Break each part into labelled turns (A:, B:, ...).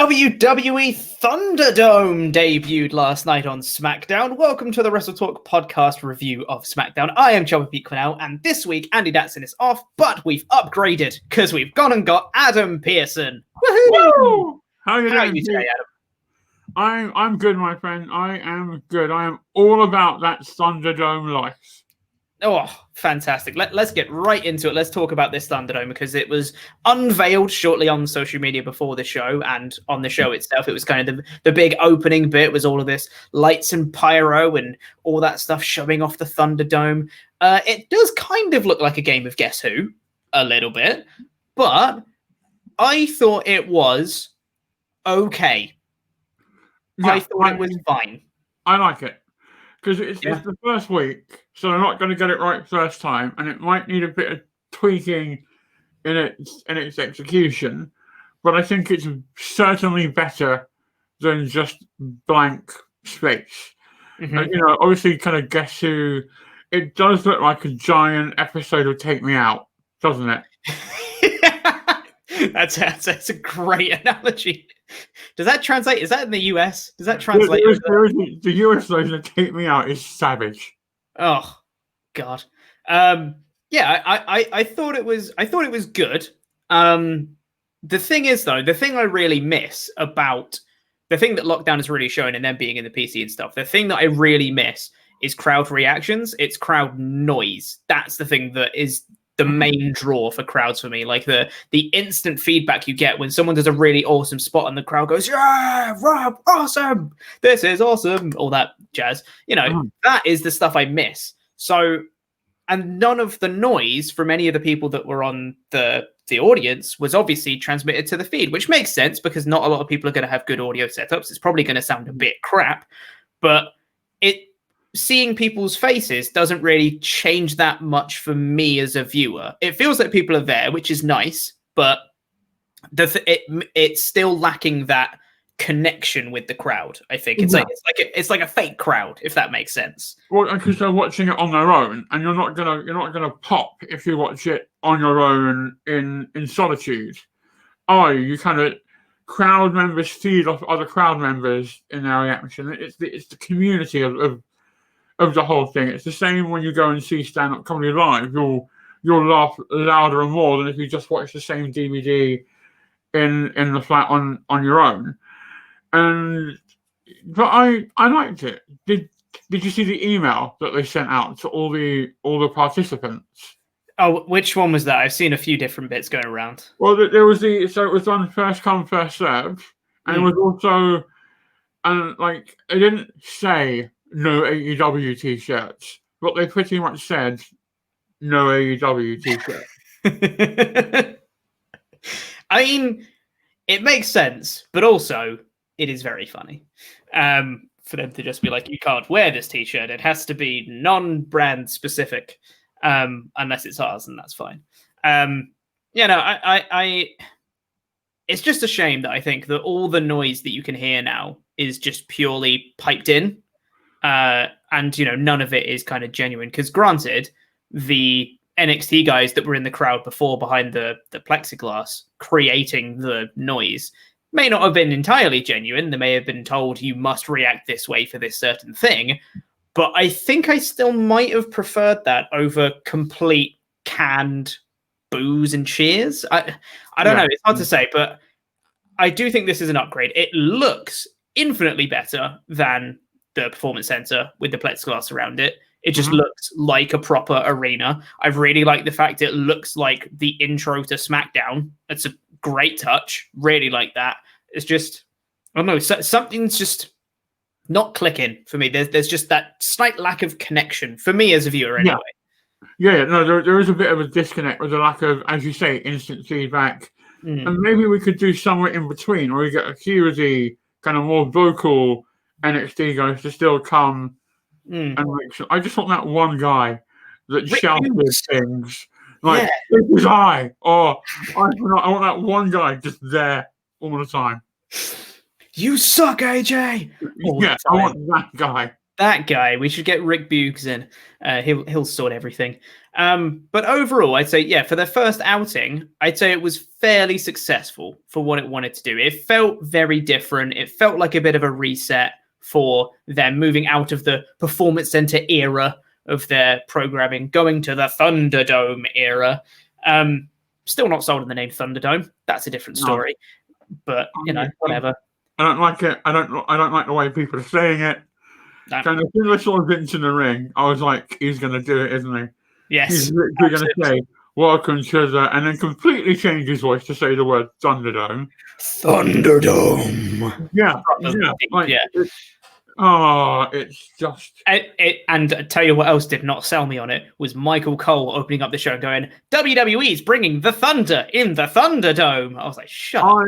A: WWE ThunderDome debuted last night on SmackDown. Welcome to the WrestleTalk podcast review of SmackDown. I am Chopper Pete Quinnell, and this week Andy Datson is off, but we've upgraded because we've gone and got Adam Pearson.
B: Woohoo! How are you doing
A: today, Adam?
B: I'm good, my friend. I am good. I am all about that ThunderDome life.
A: Oh, fantastic. Let's get right into it. Let's talk about this ThunderDome because it was unveiled shortly on social media before the show, and on the show itself, it was kind of the big opening bit was all of this lights and pyro and all that stuff showing off the ThunderDome. It does kind of look like a game of Guess Who, a little bit, but I thought it was okay.
B: Yeah,
A: I thought it was fine.
B: I like it. Because it's the first week, so they're not going to get it right first time, and it might need a bit of tweaking in its execution. But I think it's certainly better than just blank space.
A: Mm-hmm.
B: And, obviously, kind of Guess Who. It does look like a giant episode of Take Me Out, doesn't it?
A: That's a great analogy. Does that translate? Is that in the US? Does that translate?
B: The US version of Take Me Out is savage.
A: Oh God. Yeah, I thought it was good. The thing is though, the thing I really miss about the thing that Lockdown is really showing and then being in the PC and stuff, the thing that I really miss is crowd reactions. It's crowd noise. That's the thing that is the main draw for crowds for me. Like the instant feedback you get when someone does a really awesome spot and the crowd goes, yeah, Rob, awesome, this is awesome, all that jazz. That is the stuff I miss. So, and none of the noise from any of the people that were on the audience was obviously transmitted to the feed, which makes sense because not a lot of people are going to have good audio setups. It's probably going to sound a bit crap, but seeing people's faces doesn't really change that much for me as a viewer. It feels like people are there, which is nice, but it's still lacking that connection with the crowd. I think it's like a fake crowd, if that makes sense.
B: Well, because they're watching it on their own, and you're not gonna pop if you watch it on your own in solitude. You kind of crowd members feed off other crowd members in their reaction. It's the community of the whole thing. It's the same when you go and see stand-up comedy live. You'll laugh louder and more than if you just watch the same DVD in the flat on your own. But I liked it. Did you see the email that they sent out to all the participants?
A: Oh, which one was that? I've seen a few different bits going around.
B: Well, there was it was on first come first serve, and it was also it didn't say no AEW t-shirts, but they pretty much said no AEW t-shirts.
A: I mean, it makes sense, but also it is very funny for them to just be like, you can't wear this t-shirt. It has to be non-brand specific, unless it's ours, and that's fine. It's just a shame that I think that all the noise that you can hear now is just purely piped in. And none of it is kind of genuine because granted, the NXT guys that were in the crowd before behind the plexiglass creating the noise may not have been entirely genuine. They may have been told you must react this way for this certain thing, but I think I still might have preferred that over complete canned boos and cheers. I don't know. It's hard to say, but I do think this is an upgrade. It looks infinitely better than the Performance Center with the plexiglass around it. It just looks like a proper arena. I really like the fact it looks like the intro to SmackDown. It's a great touch. Really like that. It's just, I don't know, something's just not clicking for me. There's just that slight lack of connection for me as a viewer anyway.
B: There is a bit of a disconnect with the lack of, as you say, instant feedback. And maybe we could do somewhere in between where we get a few of the kind of more vocal NXT guys to still come and make sure. I just want that one guy that shouted things like, this is I want that one guy just there all the time.
A: You suck, AJ!
B: I want that guy.
A: That guy. We should get Rick Buggs in. He'll sort everything. But overall, I'd say, yeah, for their first outing, I'd say it was fairly successful for what it wanted to do. It felt very different. It felt like a bit of a reset for them moving out of the Performance Center era of their programming, going to the Thunderdome era. Still not sold on the name Thunderdome. That's a different story. But, whatever.
B: I don't like it. I don't like the way people are saying it.
A: No.
B: Kind of, as soon as I saw Vince in the ring, I was like, he's going to do it, isn't he?
A: Yes.
B: He's literally going to say, welcome to the... And then completely change his voice to say the word Thunderdome.
A: Thunderdome.
B: Yeah. It's just...
A: And I tell you what else did not sell me on it was Michael Cole opening up the show and going, WWE's bringing the Thunder in the Thunderdome. I was like, shut up.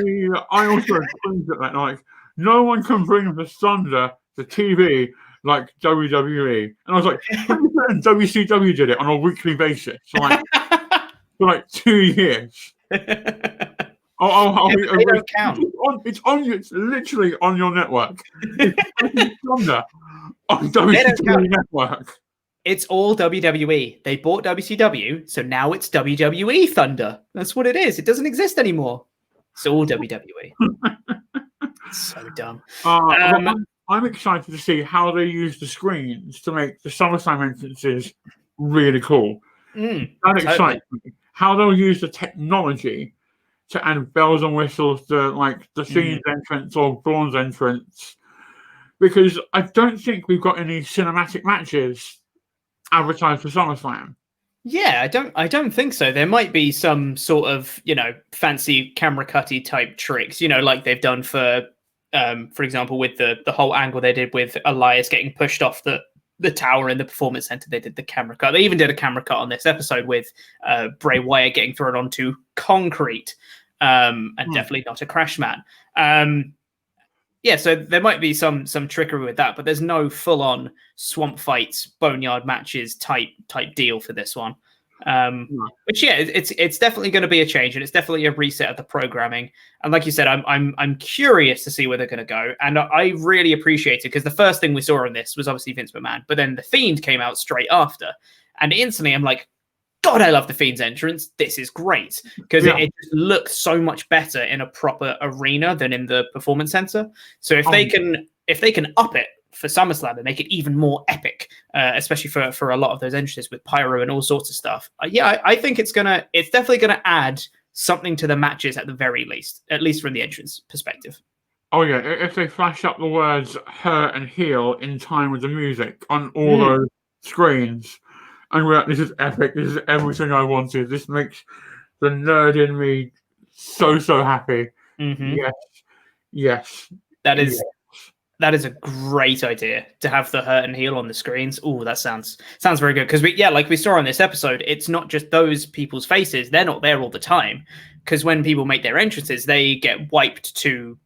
B: I also think that, like, no one can bring the Thunder to TV like WWE. And I was like, WCW did it on a weekly basis for like 2 years.
A: They don't count.
B: It's literally on your network. It's Thunder on WCW network.
A: It's all WWE. They bought WCW, so now it's WWE Thunder. That's what it is. It doesn't exist anymore. It's all WWE. So dumb.
B: I'm excited to see how they use the screens to make the SummerSlam entrances really cool. That excites me. How they'll use the technology to add bells and whistles to like the Fiend's entrance or Braun's entrance, because I don't think we've got any cinematic matches advertised for SummerSlam.
A: Yeah, I don't think so. There might be some sort of, fancy camera cutty type tricks, like they've done for example, with the whole angle they did with Elias getting pushed off the tower in the Performance Center. They did the camera cut. They even did a camera cut on this episode with Bray Wyatt getting thrown onto concrete, and definitely not a crash mat. So there might be some trickery with that, but there's no full-on swamp fights, boneyard matches type deal for this one. But yeah, it's definitely going to be a change, and it's definitely a reset of the programming. And like you said, I'm curious to see where they're going to go, and I really appreciate it because the first thing we saw on this was obviously Vince McMahon, but then the Fiend came out straight after, and instantly I'm like, God, I love the Fiend's entrance. This is great because it just looks so much better in a proper arena than in the Performance Center. So if they can up it for SummerSlam and make it even more epic, especially for a lot of those entrances with pyro and all sorts of stuff. I think it's definitely gonna add something to the matches at the very least, at least from the entrance perspective.
B: Oh yeah, if they flash up the words "hurt" and "heel" in time with the music on all those screens, and we're like, this is epic. This is everything I wanted. This makes the nerd in me so happy. Yes.
A: That is a great idea to have the hurt and heel on the screens. Oh, that sounds very good. Because like we saw on this episode, it's not just those people's faces. They're not there all the time. Because when people make their entrances, they get wiped to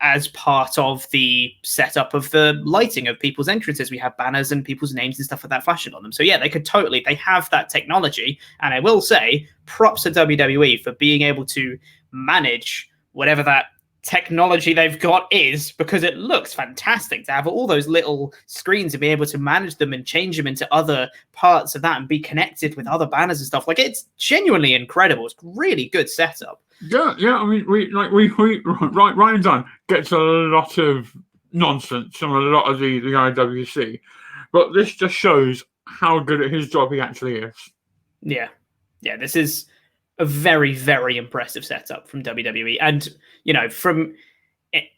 A: as part of the setup of the lighting of people's entrances. We have banners and people's names and stuff like that flashing on them. So yeah, they have that technology. And I will say, props to WWE for being able to manage whatever that technology they've got is, because it looks fantastic to have all those little screens and be able to manage them and change them into other parts of that and be connected with other banners and stuff. Like, it's genuinely incredible. It's really good setup.
B: Yeah. I mean, Ryan Dunn gets a lot of nonsense from a lot of the IWC, but this just shows how good at his job he actually is. Yeah,
A: this is a very, very impressive setup from WWE. And, from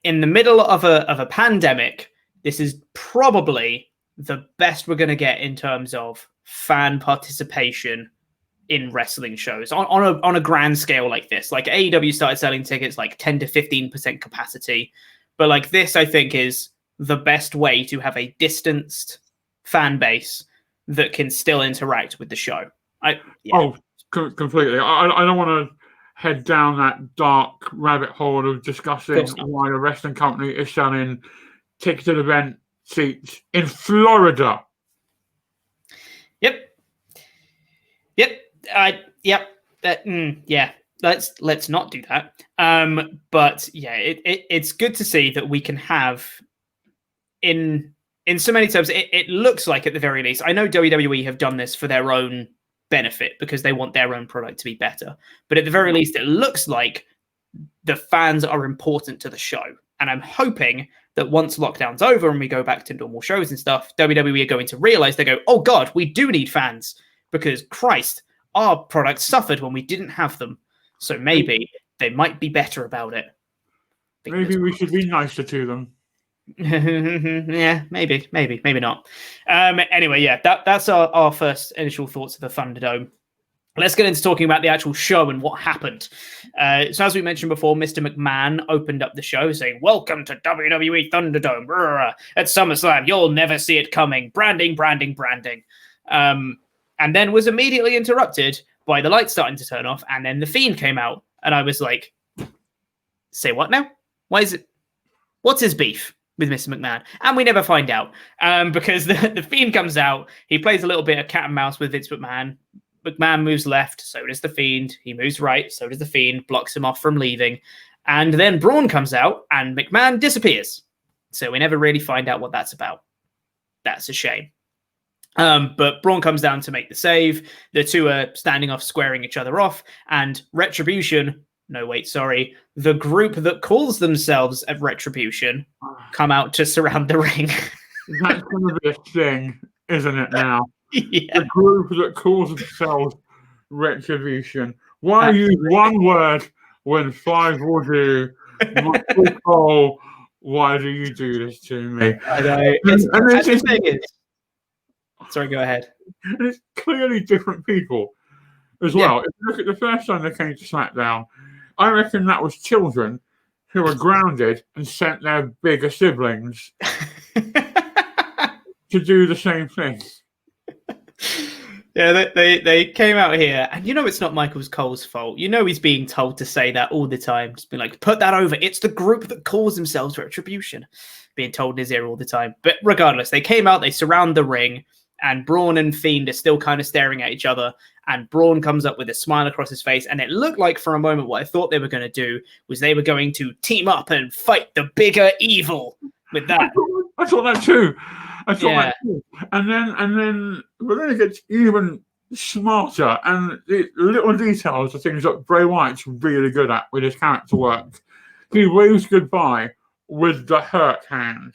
A: in the middle of a pandemic, this is probably the best we're going to get in terms of fan participation in wrestling shows on a grand scale like this. Like, AEW started selling tickets like 10 to 15% capacity. But like this, I think, is the best way to have a distanced fan base that can still interact with the show.
B: Completely. I don't want to head down that dark rabbit hole of discussing why a wrestling company is selling ticketed event seats in Florida.
A: Yep. Let's not do that. But yeah, it's good to see that we can have in in so many terms, it looks like, at the very least, I know WWE have done this for their own benefit because they want their own product to be better. But at the very least, it looks like the fans are important to the show. And I'm hoping that once lockdown's over and we go back to normal shows and stuff, WWE are going to realize, they go, oh God, we do need fans because Christ, our product suffered when we didn't have them. So maybe they might be better about it.
B: Maybe we should be nicer to them.
A: Yeah, maybe not. Anyway, yeah, that's our first initial thoughts of the Thunderdome. Let's get into talking about the actual show and what happened. So as we mentioned before, Mr. McMahon opened up the show saying, welcome to WWE Thunderdome. Brr, at SummerSlam, you'll never see it coming. Branding. And then was immediately interrupted by the lights starting to turn off, and then the Fiend came out. And I was like, say what now? Why is it? What's his beef with Mr. McMahon? And we never find out, because the Fiend comes out. He plays a little bit of cat and mouse with Vince McMahon. McMahon moves left, so does the Fiend. He moves right, so does the Fiend. Blocks him off from leaving. And then Braun comes out, and McMahon disappears. So we never really find out what that's about. That's a shame. But Braun comes down to make the save. The two are standing off, squaring each other off. And Retribution... No, wait, sorry. The group that calls themselves at Retribution come out to surround the ring.
B: That's going to be a thing, isn't it now?
A: Yeah.
B: The group that calls themselves Retribution. Why use one word when five will do? Oh, why do you do this to me?
A: I know. Sorry, go ahead.
B: And it's clearly different people as well. If you look at the first time they came to SmackDown, I reckon that was children who were grounded and sent their bigger siblings to do the same thing.
A: Yeah, they came out here, and it's not Michael Cole's fault. He's being told to say that all the time. Just be like, put that over. It's the group that calls themselves Retribution. Being told in his ear all the time. But regardless, they came out, they surround the ring, and Braun and Fiend are still kind of staring at each other. And Braun comes up with a smile across his face. And it looked like for a moment what I thought they were going to do was they were going to team up and fight the bigger evil with that.
B: I thought that too. That too. And then it gets even smarter. And the little details are things that Bray Wyatt's really good at with his character work. He waves goodbye with the hurt hand.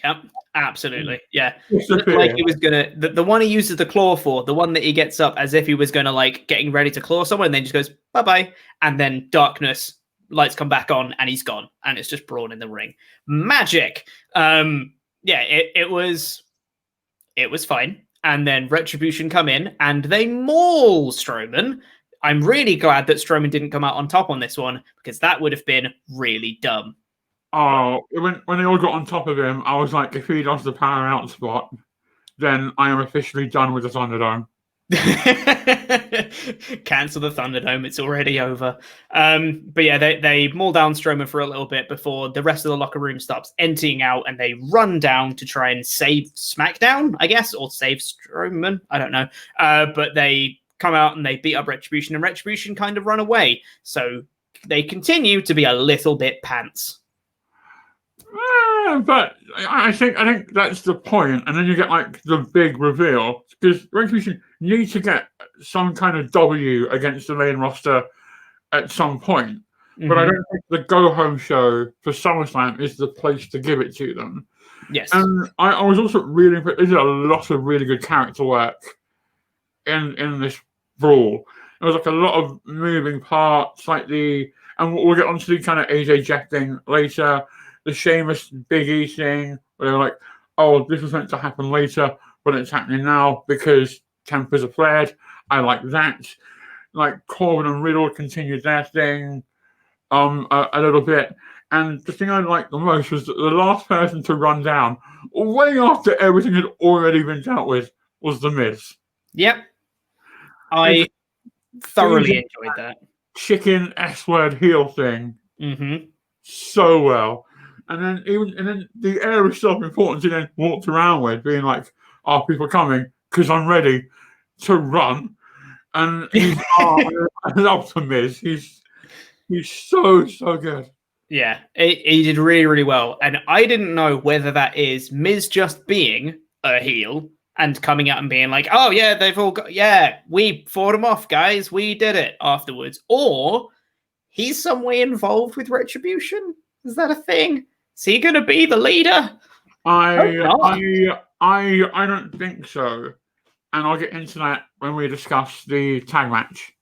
A: Yep, absolutely. Yeah. Like he was gonna the one he uses the claw for, the one that he gets up as if he was gonna getting ready to claw someone, and then just goes bye-bye. And then darkness, lights come back on, and he's gone. And it's just Braun in the ring. Magic. It was fine. And then Retribution come in and they maul Strowman. I'm really glad that Strowman didn't come out on top on this one, because that would have been really dumb.
B: Oh, when they all got on top of him, I was like, if he does the power out spot, then I am officially done with the Thunderdome.
A: Cancel the Thunderdome. It's already over. But yeah, they maul down Strowman for a little bit before the rest of the locker room starts emptying out, and they run down to try and save SmackDown, I guess, or save Strowman. I don't know. But they come out and they beat up Retribution, and Retribution kind of run away. So they continue to be a little bit pants.
B: But I think that's the point, and then you get the big reveal, because Retribution need to get some kind of W against the main roster at some point. Mm-hmm. But I don't think the go home show for SummerSlam is the place to give it to them.
A: Yes,
B: and I was also really impressed. They did a lot of really good character work in this brawl. There was a lot of moving parts, and we'll get onto the kind of AJ Jeff thing later. The Sheamus Big E thing, where they're like, oh, this was meant to happen later, but it's happening now because tempers are flared. I like that. Corbin and Riddle continued their thing a little bit. And the thing I liked the most was that the last person to run down, way after everything had already been dealt with, was The Miz.
A: Yep. I thoroughly enjoyed that.
B: Chicken S-word heel thing.
A: Mm-hmm.
B: So well. And then the air of self-importance he then walked around with, being like, "Are people coming? Because I'm ready to run." And I love The Miz. He's so good.
A: Yeah, he did really, really well. And I didn't know whether that is Miz just being a heel and coming out and being like, oh, yeah, they've all got, yeah, we fought them off, guys. We did it afterwards. Or he's some way involved with Retribution. Is that a thing? Is he going to be the leader?
B: I don't think so. And I'll get into that when we discuss the tag match.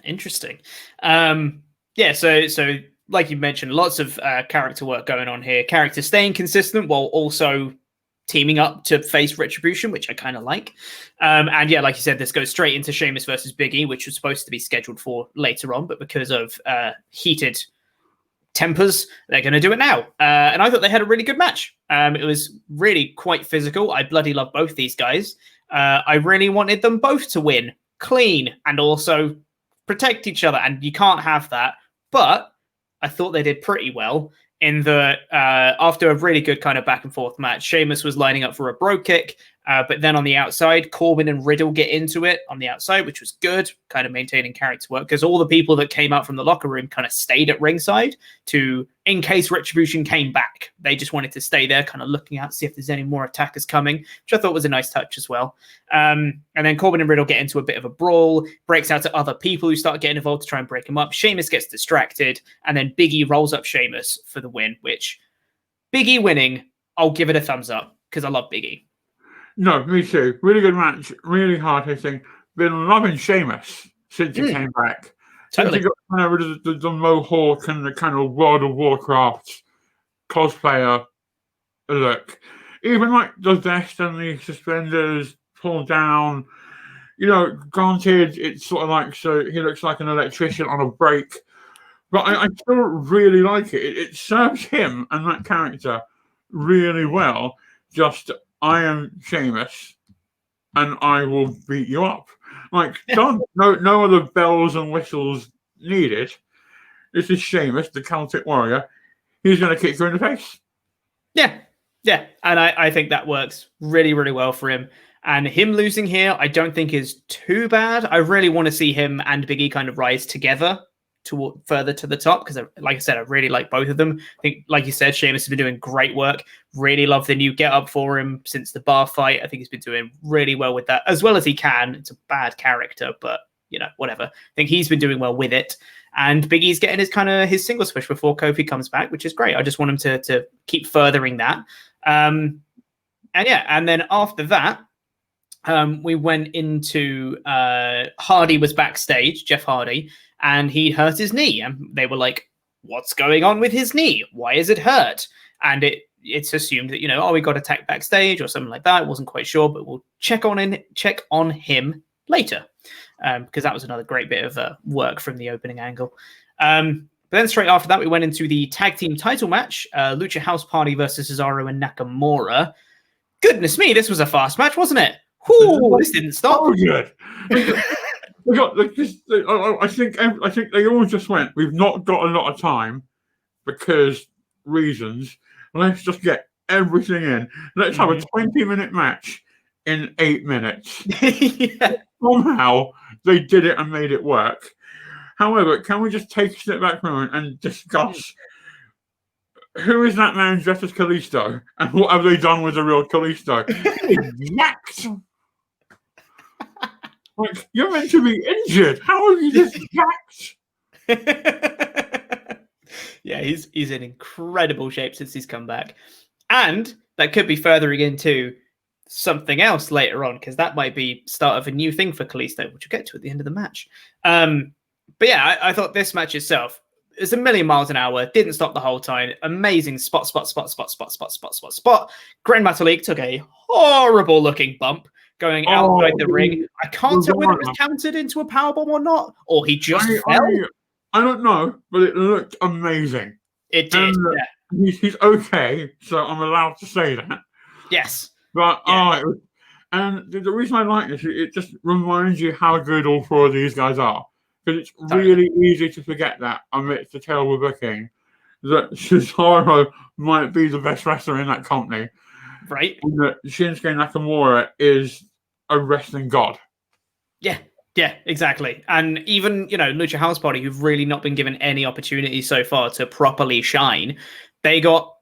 A: Interesting. Yeah, so like you mentioned, lots of character work going on here. Characters staying consistent while also teaming up to face Retribution, which I kind of like. And yeah, like you said, this goes straight into Sheamus versus Big E, which was supposed to be scheduled for later on, but because of heated tempers, they're going to do it now. And I thought they had a really good match. It was really quite physical. I bloody love both these guys. I really wanted them both to win clean and also protect each other, and you can't have that. But I thought they did pretty well in the after a really good kind of back and forth match. Sheamus was lining up for a bro kick, but then on the outside, Corbin and Riddle get into it on the outside, which was good, kind of maintaining character work, because all the people that came out from the locker room kind of stayed at ringside in case Retribution came back. They just wanted to stay there, kind of looking out, see if there's any more attackers coming, which I thought was a nice touch as well. And then Corbin and Riddle get into a bit of a brawl, breaks out to other people who start getting involved to try and break him up. Sheamus gets distracted, and then Big E rolls up Sheamus for the win, which Big E winning, I'll give it a thumbs up because I love Big E.
B: No, me too. Really good match, really hard hitting. Been loving Sheamus since he came back.
A: Totally.
B: Since he got kind of rid of the mohawk and the kind of World of Warcraft cosplayer look. Even like the vest and the suspenders pulled down. You know, granted, it's sort of like, so he looks like an electrician on a break. But I still really like it. It serves him and that character really well. Just, I am Sheamus, and I will beat you up. Like, no other bells and whistles needed. This is Sheamus, the Celtic warrior. He's going to kick you in the face.
A: Yeah. And I think that works really, really well for him. And him losing here, I don't think is too bad. I really want to see him and Big E kind of rise together further to the top, because like I said, I really like both of them. I think, like you said, Sheamus has been doing great work. Really love the new get up for him since the bar fight. I think he's been doing really well with that, as well as he can. It's a bad character, but you know, whatever. I think he's been doing well with it. And Big E's getting his singles push before Kofi comes back, which is great. I just want him to keep furthering that. And then after that, we went into Hardy was backstage, Jeff Hardy, and he hurt his knee. And they were like, what's going on with his knee? Why is it hurt? And it's assumed that, you know, we got attacked backstage or something like that. I wasn't quite sure, but we'll check on him later, because that was another great bit of work from the opening angle. But then straight after that, we went into the tag team title match, Lucha House Party versus Cesaro and Nakamura. Goodness me, this was a fast match, wasn't it? Whoo, this didn't stop.
B: Oh, good. I think they all just went, we've not got a lot of time because reasons. Let's just get everything in. Let's have a 20-minute match in 8 minutes.
A: Yeah.
B: Somehow they did it and made it work. However, can we just take a step back for a moment and discuss who is that man dressed as Kalisto and what have they done with the real Kalisto? Yacked. Like, you're meant to be injured. How are you just yacked?
A: Yeah, he's in incredible shape since he's come back. And that could be furthering into something else later on, because that might be start of a new thing for Kalisto, which we'll get to at the end of the match. But yeah, I thought this match itself is a million miles an hour, didn't stop the whole time. Amazing spot. Grand Metalik took a horrible looking bump going outside the ring. I can't tell whether it was counted into a powerbomb or not, or he just fell.
B: I don't know, but it looked amazing.
A: It did. Yeah.
B: He's okay, so I'm allowed to say that.
A: Yes.
B: But and the reason I like this, it just reminds you how good all four of these guys are. Because it's really easy to forget that amidst the terrible booking, that Cesaro might be the best wrestler in that company.
A: Right.
B: And that Shinsuke Nakamura is a wrestling god.
A: Yeah. Yeah, exactly. And even, Lucha House Party, who've really not been given any opportunity so far to properly shine, they got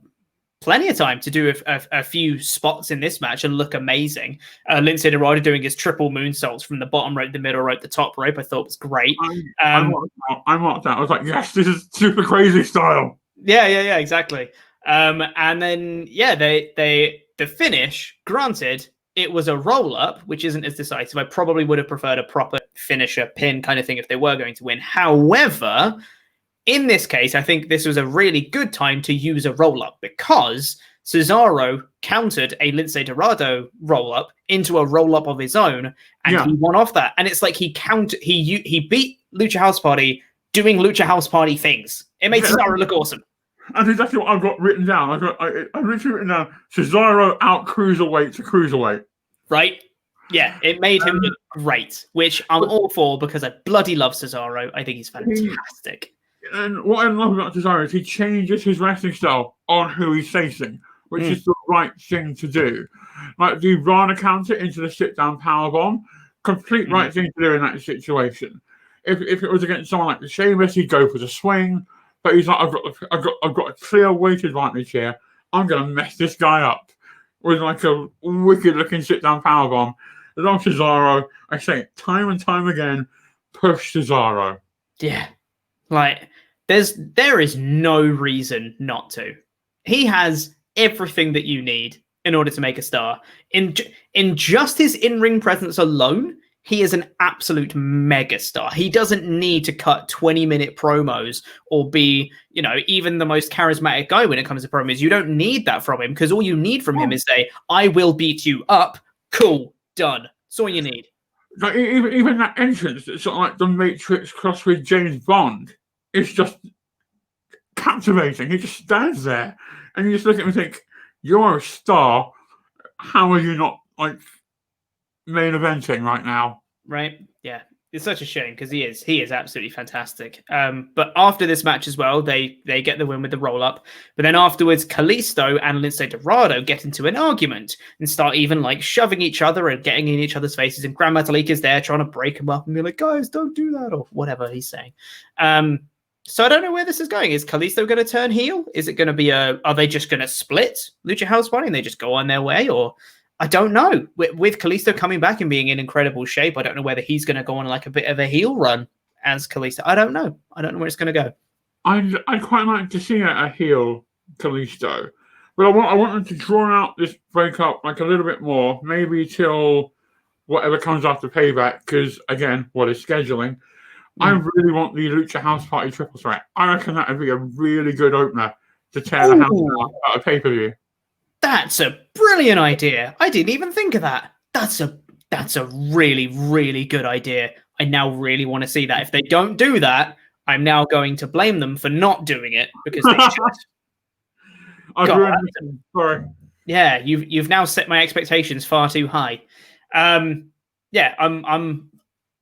A: plenty of time to do a few spots in this match and look amazing. Lindsay Dorado doing his triple moonsaults from the bottom rope, the middle rope, the top rope, I thought was great.
B: I marked that. I was like, yes, this is super crazy style.
A: Yeah, exactly. And then, the finish, granted, it was a roll-up, which isn't as decisive. I probably would have preferred a proper finisher pin kind of thing if they were going to win. However, in this case, I think this was a really good time to use a roll-up because Cesaro countered a Lindsay Dorado roll-up into a roll-up of his own, and he won off that. And it's like he beat Lucha House Party doing Lucha House Party things. It made Cesaro look awesome.
B: And exactly what I've got written down. I've literally written down Cesaro out cruiserweight to cruiserweight.
A: Right? Yeah, it made him look great, which I'm all for because I bloody love Cesaro. I think he's fantastic.
B: And what I love about Cesaro is he changes his wrestling style on who he's facing, which is the right thing to do. Like the Rana counter into the sit-down powerbomb, complete right thing to do in that situation. If it was against someone like the Sheamus, he'd go for the swing. But he's like, I've got a clear weight advantage here. I'm gonna mess this guy up with like a wicked looking sit down powerbomb. As long as Cesaro, I say it time and time again, push Cesaro.
A: Yeah, like there is no reason not to. He has everything that you need in order to make a star. In just his in-ring presence alone, he is an absolute megastar. He doesn't need to cut 20-minute promos or be, even the most charismatic guy when it comes to promos. You don't need that from him because all you need from him is say, I will beat you up. Cool. Done. That's all you need.
B: Like even that entrance, it's sort of like the Matrix crossed with James Bond. It's just captivating. He just stands there and you just look at him and think, you're a star. How are you not like main eventing right now?
A: Right? Yeah. It's such a shame because he is absolutely fantastic. But after this match as well, they get the win with the roll-up. But then afterwards, Kalisto and Lindsay Dorado get into an argument and start even like shoving each other and getting in each other's faces. And Gran Metalik is there trying to break him up and be like, guys, don't do that, or whatever he's saying. So I don't know where this is going. Is Kalisto going to turn heel? Is it going to be are they just going to split Lucha House Party and they just go on their way? Or I don't know. With Kalisto coming back and being in incredible shape, I don't know whether he's going to go on like a bit of a heel run as Kalisto. I don't know. I don't know where it's going to go.
B: I'd quite like to see a heel Kalisto. But I want them to draw out this breakup like a little bit more, maybe till whatever comes after Payback, because, again, what is scheduling? I really want the Lucha House Party triple threat. I reckon that would be a really good opener to tear the house out of pay-per-view.
A: That's a brilliant idea. I didn't even think of that. That's a really, really good idea. I now really want to see that. If they don't do that, I'm now going to blame them for not doing it because they should.
B: Sorry.
A: Yeah, you've now set my expectations far too high. I'm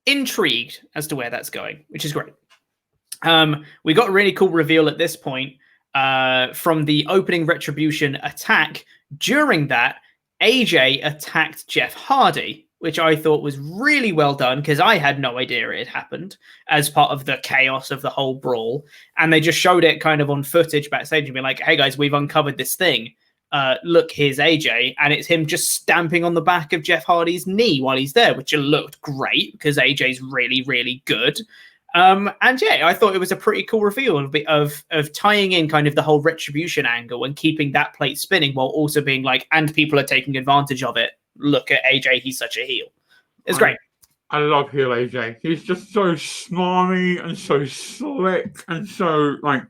A: intrigued as to where that's going, which is great. We got a really cool reveal at this point from the opening Retribution attack. During that, AJ attacked Jeff Hardy, which I thought was really well done because I had no idea it had happened as part of the chaos of the whole brawl. And they just showed it kind of on footage backstage and be like, hey guys, we've uncovered this thing. Look, here's AJ. And it's him just stamping on the back of Jeff Hardy's knee while he's there, which looked great because AJ's really, really good. And yeah, I thought it was a pretty cool reveal of tying in kind of the whole Retribution angle and keeping that plate spinning while also being like, and people are taking advantage of it. Look at AJ, he's such a heel. It's great.
B: I love heel AJ. He's just so smarmy and so slick and so like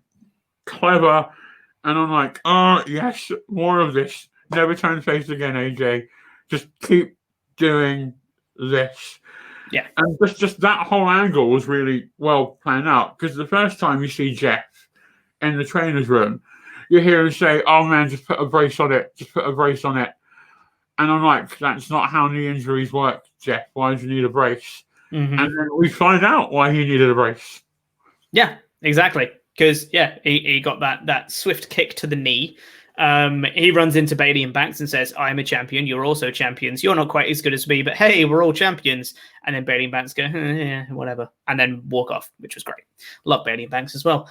B: clever. And I'm like, oh yes, more of this. Never turn face again, AJ. Just keep doing this.
A: Yeah.
B: And just that whole angle was really well planned out because the first time you see Jeff in the trainer's room, you hear him say, oh man, just put a brace on it. Just put a brace on it. And I'm like, that's not how knee injuries work, Jeff. Why do you need a brace? Mm-hmm. And then we find out why he needed a brace.
A: Yeah, exactly. Because, yeah, he got that swift kick to the knee. He runs into Bayley and Banks and says, I'm a champion. You're also champions. You're not quite as good as me, but hey, we're all champions. And then Bayley and Banks go, yeah, whatever. And then walk off, which was great. Love Bayley and Banks as well.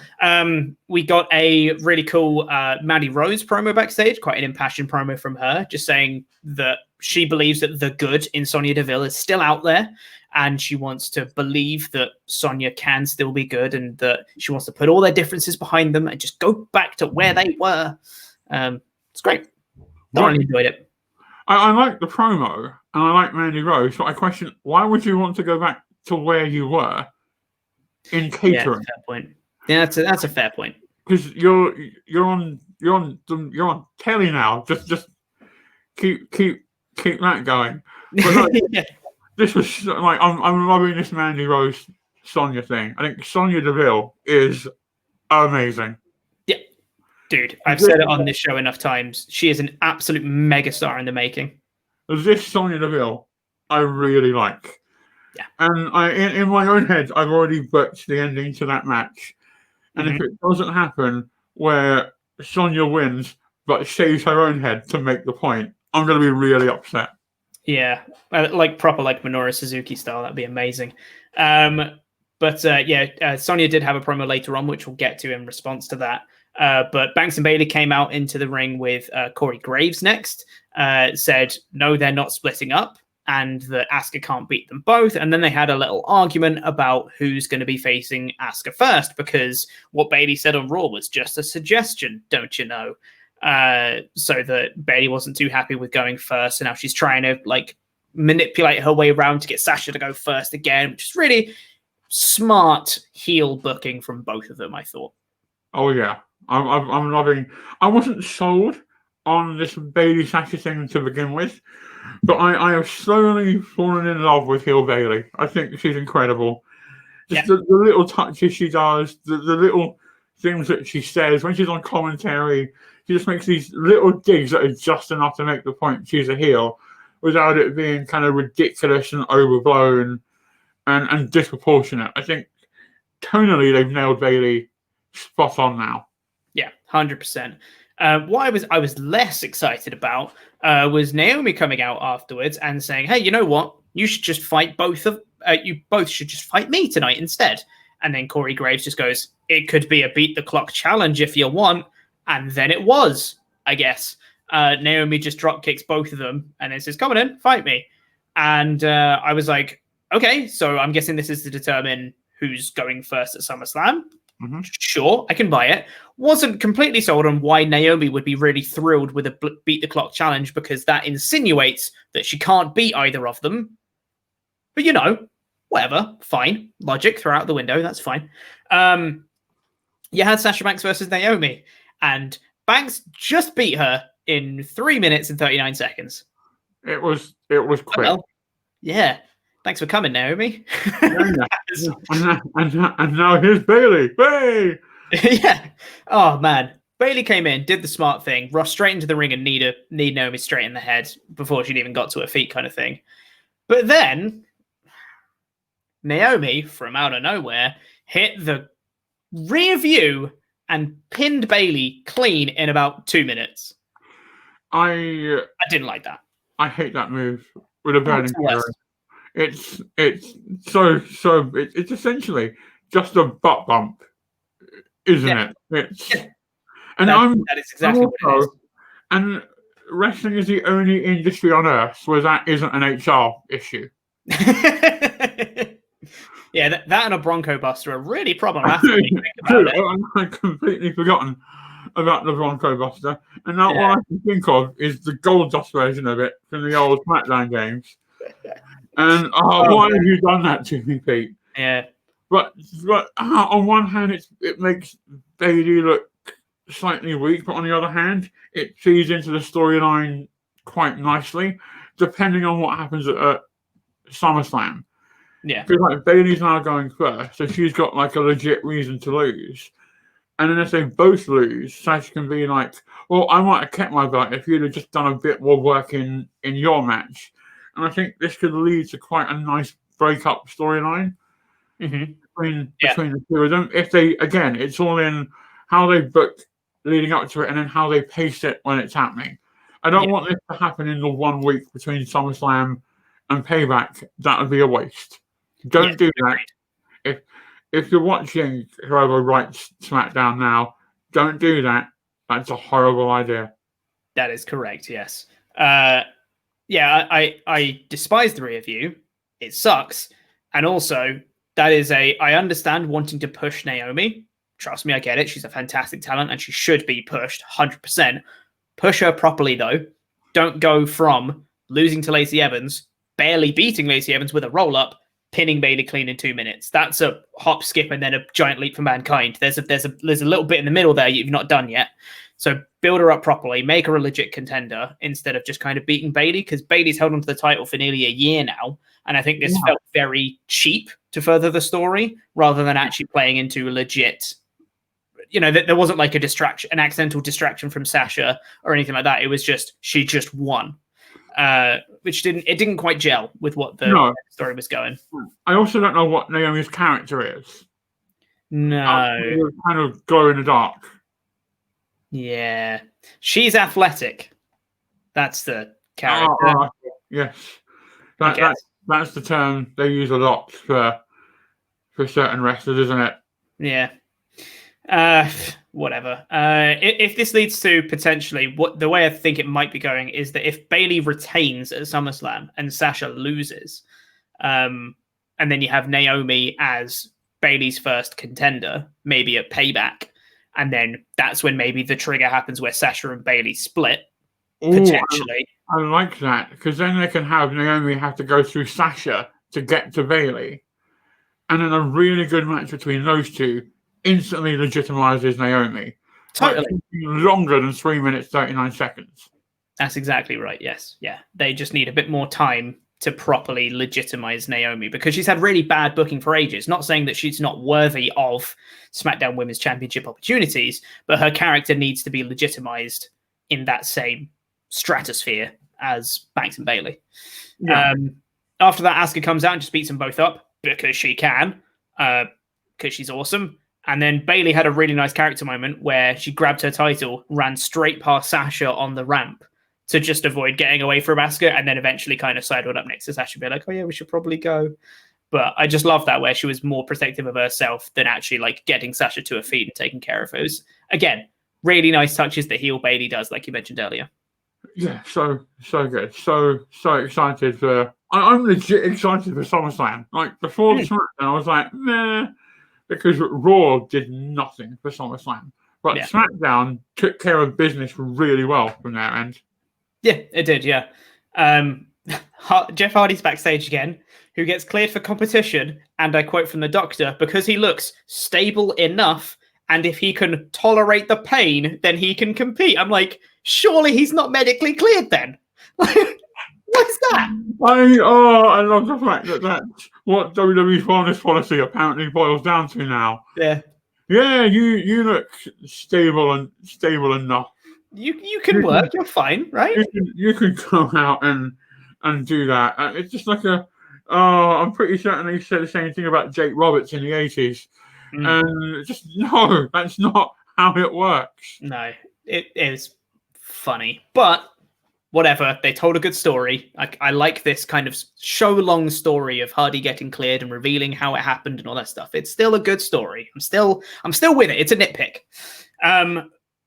A: We got a really cool Mandy Rose promo backstage, quite an impassioned promo from her, just saying that she believes that the good in Sonya Deville is still out there. And she wants to believe that Sonya can still be good and that she wants to put all their differences behind them and just go back to where they were. It's great. Thoroughly enjoyed it.
B: I like the promo and I like Mandy Rose, but I question, why would you want to go back to where you were in catering?
A: Yeah, that's a fair point. Yeah, that's a fair point.
B: Because you're on telly now. Just keep that going. But no,
A: yeah.
B: This was like I'm loving this Mandy Rose Sonya thing. I think Sonya Deville is amazing.
A: Yeah, dude, I've said it on this show enough times. She is an absolute megastar in the making.
B: This Sonya Deville, I really like.
A: Yeah,
B: and in my own head, I've already booked the ending to that match. And if it doesn't happen, where Sonya wins but shaves her own head to make the point, I'm going to be really upset.
A: Yeah, like Minoru Suzuki style. That'd be amazing. Sonya did have a promo later on, which we'll get to in response to that. But Banks and Bayley came out into the ring with Corey Graves next. Said, no, they're not splitting up and that Asuka can't beat them both. And then they had a little argument about who's going to be facing Asuka first, because what Bayley said on Raw was just a suggestion, don't you know? So that Bayley wasn't too happy with going first, and now she's trying to like manipulate her way around to get Sasha to go first again, which is really smart heel booking from both of them, I thought.
B: Oh yeah, I'm loving. I wasn't sold on this Bayley Sasha thing to begin with, but I have slowly fallen in love with heel Bayley. I think she's incredible. Just the little touches she does, the little things that she says when she's on commentary. She just makes these little digs that are just enough to make the point she's a heel without it being kind of ridiculous and overblown and disproportionate. I think tonally they've nailed Bayley spot on now.
A: Yeah, 100%. What I was less excited about was Naomi coming out afterwards and saying, hey, you know what? You should just fight you both should just fight me tonight instead. And then Corey Graves just goes, it could be a beat the clock challenge if you want. And then it was, I guess. Naomi just drop kicks both of them and then says, come on in, fight me. And I was like, okay, so I'm guessing this is to determine who's going first at SummerSlam. Mm-hmm. Sure, I can buy it. Wasn't completely sold on why Naomi would be really thrilled with a beat the clock challenge, because that insinuates that she can't beat either of them. But you know, whatever, fine. Logic, throw out the window, that's fine. You had Sasha Banks versus Naomi. And Banks just beat her in 3 minutes and 39 seconds.
B: It was quick.
A: Well, yeah. Thanks for coming, Naomi.
B: and now here's Bayley. Hey!
A: Yeah. Oh, man. Bayley came in, did the smart thing, rushed straight into the ring and need Naomi straight in the head before she'd even got to her feet kind of thing. But then Naomi, from out of nowhere, hit the rear view and pinned Bayley clean in about 2 minutes. I didn't like that.
B: I hate that move with a burning carrot. It's essentially just a butt bump, isn't it?
A: That is exactly what it is.
B: And wrestling is the only industry on earth where that isn't an HR issue. Yeah,
A: that and a Bronco Buster are really problematic when you think about it.
B: I've completely forgotten about the Bronco Buster. And now all I can think of is the Gold Dust version of it from the old SmackDown games. And why have you done that to me, Pete?
A: Yeah.
B: But on one hand, it makes Bayley look slightly weak, but on the other hand, it feeds into the storyline quite nicely, depending on what happens at SummerSlam.
A: Yeah.
B: Because like Bayley's now going first, so she's got like a legit reason to lose. And then if they both lose, Sasha can be like, well, I might have kept my belt if you'd have just done a bit more work in your match. And I think this could lead to quite a nice breakup storyline between the two of them. If they, again, it's all in how they book leading up to it and then how they pace it when it's happening. I don't want this to happen in the 1 week between SummerSlam and Payback. That would be a waste. Don't do that. If you're watching whoever writes SmackDown now, don't do that. That's a horrible idea.
A: That is correct, yes. I despise the review. It sucks. And also, that is I understand wanting to push Naomi. Trust me, I get it. She's a fantastic talent and she should be pushed 100%. Push her properly, though. Don't go from losing to Lacey Evans, barely beating Lacey Evans with a roll-up, pinning Bayley clean in 2 minutes. That's a hop, skip, and then a giant leap for Mankind. There's a little bit in the middle there you've not done yet. So build her up properly, make her a legit contender instead of just kind of beating Bayley, because Bayley's held onto the title for nearly a year now. And I think this felt very cheap to further the story rather than actually playing into a legit, there wasn't like an accidental distraction from Sasha or anything like that. It was just, she just won, which didn't quite gel with what the story was going.
B: I also don't know what Naomi's character is.
A: No.
B: Kind of glow in the dark.
A: Yeah. She's athletic. That's the character.
B: Yes. That's the term they use a lot for certain wrestlers, isn't it?
A: Yeah. Whatever. If this leads to potentially the way I think it might be going is that if Bayley retains at SummerSlam and Sasha loses, and then you have Naomi as Bayley's first contender, maybe at Payback, and then that's when maybe the trigger happens where Sasha and Bayley split. Potentially.
B: I like that, because then they can have Naomi have to go through Sasha to get to Bayley. And then a really good match between those two instantly legitimizes Naomi.
A: Totally.
B: Like, longer than 3 minutes, 39 seconds.
A: That's exactly right, yes. Yeah. They just need a bit more time to properly legitimize Naomi, because she's had really bad booking for ages. Not saying that she's not worthy of SmackDown Women's Championship opportunities, but her character needs to be legitimized in that same stratosphere as Banks and Bayley. Yeah. After that, Asuka comes out and just beats them both up because she can, because she's awesome. And then Bayley had a really nice character moment where she grabbed her title, ran straight past Sasha on the ramp to just avoid getting away from Asuka, and then eventually kind of sidled up next to Sasha, be like, oh yeah, we should probably go. But I just love that, where she was more protective of herself than actually like getting Sasha to her feet and taking care of her. Again, really nice touches that heel Bayley does, like you mentioned earlier.
B: Yeah, so good. So excited for... I'm legit excited for SummerSlam. Like, before the SmackDown, I was like, nah, because Raw did nothing for SummerSlam. But SmackDown took care of business really well from their end.
A: Yeah, it did, yeah. Jeff Hardy's backstage again, who gets cleared for competition, and I quote from the doctor, because he looks stable enough, and if he can tolerate the pain, then he can compete. I'm like, surely he's not medically cleared then? What is that?
B: I love the fact that that's what WWE's wellness policy apparently boils down to now.
A: Yeah.
B: Yeah, you look stable enough.
A: You can work. You're fine, right?
B: You can go out and do that. It's just like I'm pretty certain they said the same thing about Jake Roberts in the 80s. And just, no, that's not how it works.
A: No, it is funny. But whatever, they told a good story. I like this kind of show-long story of Hardy getting cleared and revealing how it happened and all that stuff. It's still a good story. I'm still with it. It's a nitpick.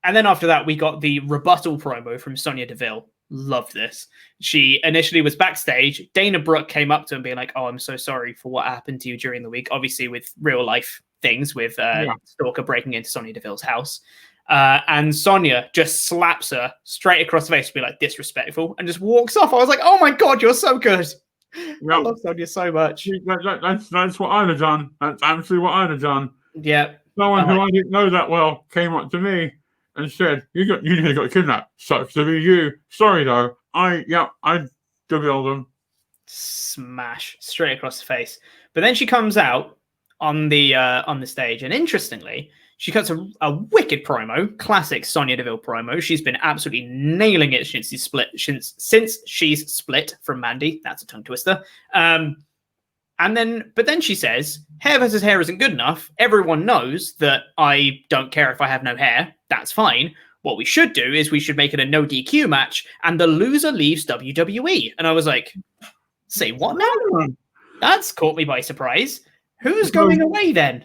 A: And then after that, we got the rebuttal promo from Sonya Deville. Loved this. She initially was backstage. Dana Brooke came up to him being like, oh, I'm so sorry for what happened to you during the week. Obviously with real life things, with Stalker breaking into Sonya Deville's house. And Sonya just slaps her straight across the face to be like, disrespectful, and just walks off. I was like, oh my God, you're so good. Yep. I love Sonya so much.
B: That's what I'd have done. That's absolutely what I'd have done.
A: Yeah.
B: Someone who I didn't know that well came up to me and said, you nearly got kidnapped. Sucks to be you. Sorry though. I Deville them.
A: Smash straight across the face. But then she comes out on the stage, and interestingly, she cuts a wicked promo, classic Sonya Deville promo. She's been absolutely nailing it since she's split from Mandy. That's a tongue twister. But then she says, hair versus hair isn't good enough. Everyone knows that I don't care if I have no hair. That's fine. What we should do is we should make it a no DQ match, and the loser leaves WWE. And I was like, say what now? That's caught me by surprise. Who's going away then?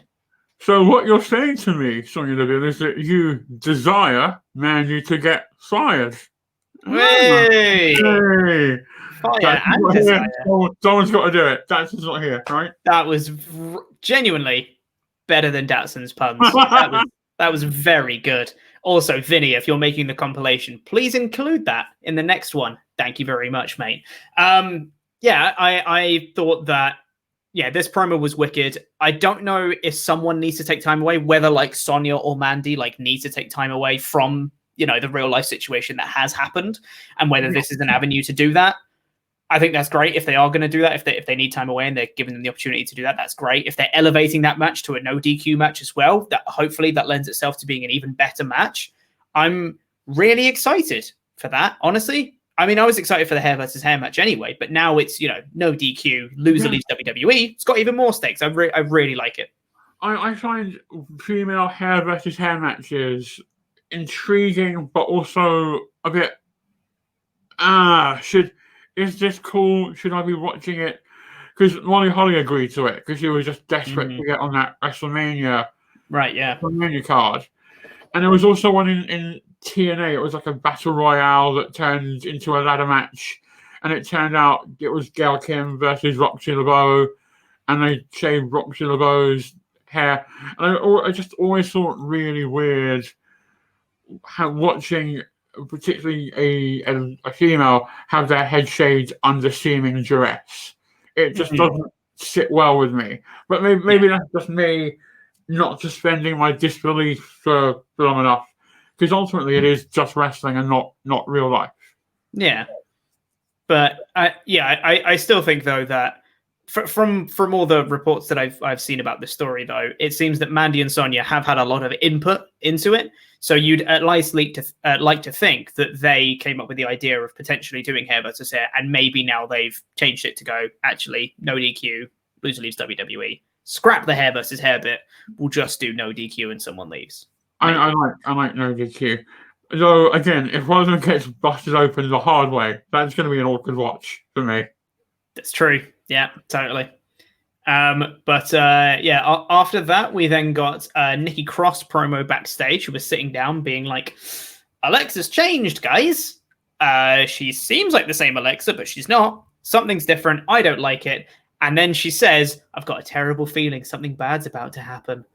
B: So what you're saying to me, Sonya Deville, is that you desire Mandy to get fired.
A: Hey! Fire and desire.
B: Someone's got to do it. Datson's not here, right?
A: That was genuinely better than Datson's puns. That was very good. Also, Vinny, if you're making the compilation, please include that in the next one. Thank you very much, mate. I thought that, this promo was wicked. I don't know if someone needs to take time away, whether like Sonya or Mandy needs to take time away from, the real life situation that has happened, and whether this is an avenue to do that. I think that's great if they are going to do that. If they need time away and they're giving them the opportunity to do that, that's great. If they're elevating that match to a no DQ match as well, that hopefully that lends itself to being an even better match. I'm really excited for that, honestly. I mean, I was excited for the hair versus hair match anyway, but now it's, no DQ, loser leaves WWE. It's got even more stakes. I really like it.
B: I find female hair versus hair matches intriguing, but also a bit, is this cool? Should I be watching it? Because Molly Holly agreed to it because she was just desperate to get on that WrestleMania, WrestleMania card. And there was also one in TNA. It was like a battle royale that turned into a ladder match, and it turned out it was Gail Kim versus Roxy LeBeau, and they shaved Roxy LeBeau's hair. And I just always thought really weird how watching, particularly a female, have their head shaved under seeming duress. It just doesn't sit well with me. But maybe that's just me not suspending my disbelief for long enough, because ultimately it is just wrestling and not real life.
A: Yeah, but I still think though that from all the reports that I've seen about this story, though, it seems that Mandy and Sonya have had a lot of input into it. So you'd at least like to think that they came up with the idea of potentially doing hair versus hair, and maybe now they've changed it to go, actually, no DQ, loser leaves WWE. Scrap the hair versus hair bit. We'll just do no DQ and someone leaves.
B: I like no DQ. Though again, if one of them gets busted open the hard way, that's going to be an awkward watch for me.
A: That's true. Yeah, totally. After that, we then got Nikki Cross promo backstage, who was sitting down being like, Alexa's changed, guys. She seems like the same Alexa, but she's not. Something's different. I don't like it. And then she says, I've got a terrible feeling something bad's about to happen.